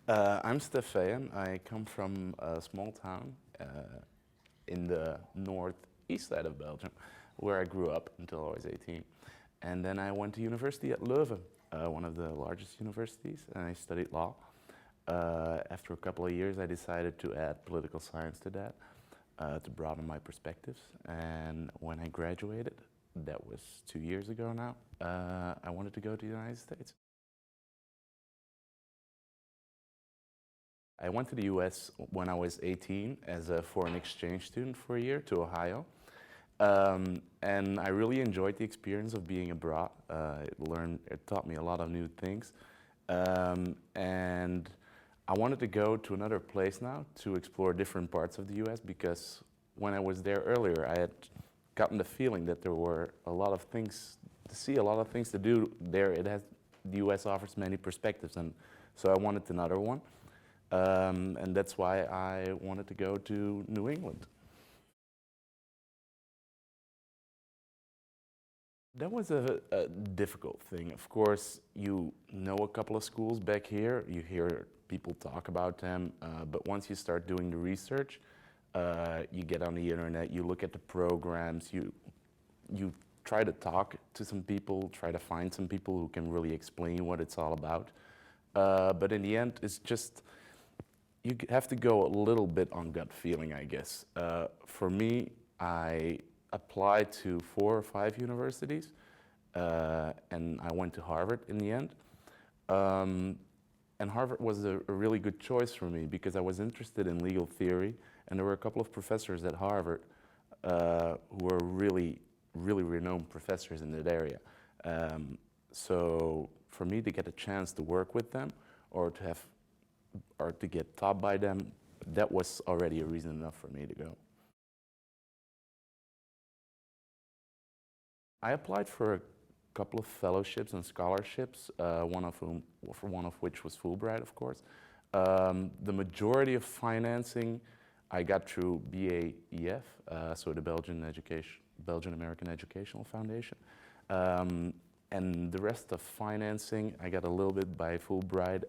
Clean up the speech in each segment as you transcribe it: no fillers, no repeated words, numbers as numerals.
I'm Stef Feyen. I come from a small town in the northeast side of Belgium, where I grew up until I was 18. And then I went to university at Leuven, one of the largest universities, and I studied law. After a couple of years, I decided to add political science to that to broaden my perspectives. And when I graduated, that was 2 years ago now, I wanted to go to the United States. I went to the US when I was 18 as a foreign exchange student for a year to Ohio. And I really enjoyed the experience of being abroad. It taught me a lot of new things. And I wanted to go to another place now to explore different parts of the US because when I was there earlier, I had gotten the feeling that there were a lot of things to see, a lot of things to do there. The US offers many perspectives, and so I wanted another one. And that's why I wanted to go to New England. That was a difficult thing. Of course, you know a couple of schools back here, you hear people talk about them, but once you start doing the research, you get on the internet, you look at the programs, you try to talk to some people, try to find some people who can really explain what it's all about. But in the end, it's just, you have to go a little bit on gut feeling, I guess. For me, I applied to 4 or 5 universities, and I went to Harvard in the end. And Harvard was a really good choice for me because I was interested in legal theory, and there were a couple of professors at Harvard who were really renowned professors in that area. So for me to get a chance to work with them or to get taught by them, that was already a reason enough for me to go. I applied for a couple of fellowships and scholarships, one of which was Fulbright, of course. The majority of financing I got through BAEF, so the Belgian American Educational Foundation. And the rest of financing, I got a little bit by Fulbright.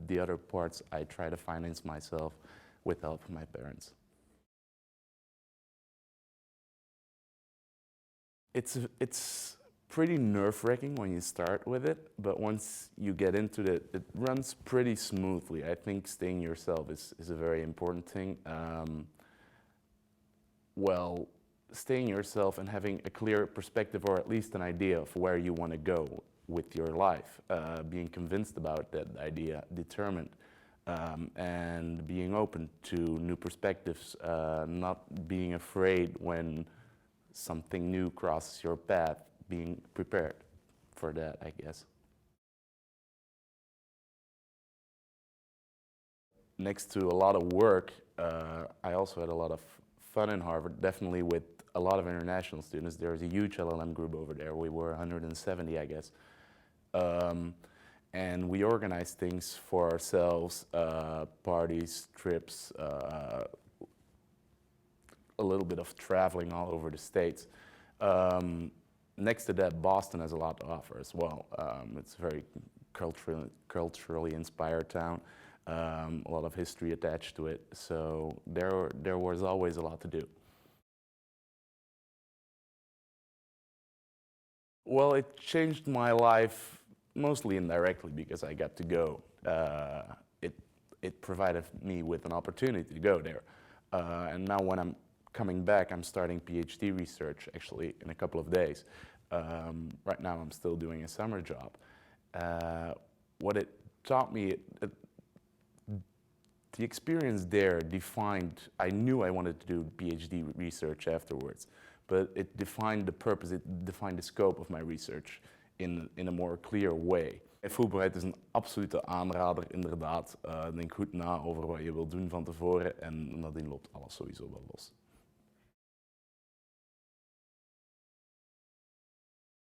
The other parts, I try to finance myself with help from my parents. It's pretty nerve-wracking when you start with it, but once you get into it, it runs pretty smoothly. I think staying yourself is a very important thing. Well, staying yourself and having a clear perspective or at least an idea of where you want to go with your life, being convinced about that idea, determined, and being open to new perspectives, not being afraid when something new crosses your path, being prepared for that, I guess. Next to a lot of work, I also had a lot of fun in Harvard, definitely with a lot of international students. There's a huge LLM group over there. We were 170, I guess. And we organized things for ourselves, parties, trips, a little bit of traveling all over the States. Next to that, Boston has a lot to offer as well. It's a very culturally inspired town, a lot of history attached to it. So there was always a lot to do. Well, it changed my life mostly indirectly because I got to go. It provided me with an opportunity to go there. And now when I'm coming back, I'm starting PhD research actually in a couple of days. Right now I'm still doing a summer job. What it taught me, the experience there defined, I knew I wanted to do PhD research afterwards, but it defined the purpose, it defined the scope of my research in a more clear way. Fulbright is een absolute aanrader, inderdaad. Denk goed na over wat je wilt doen van tevoren en nadien loopt alles sowieso wel los.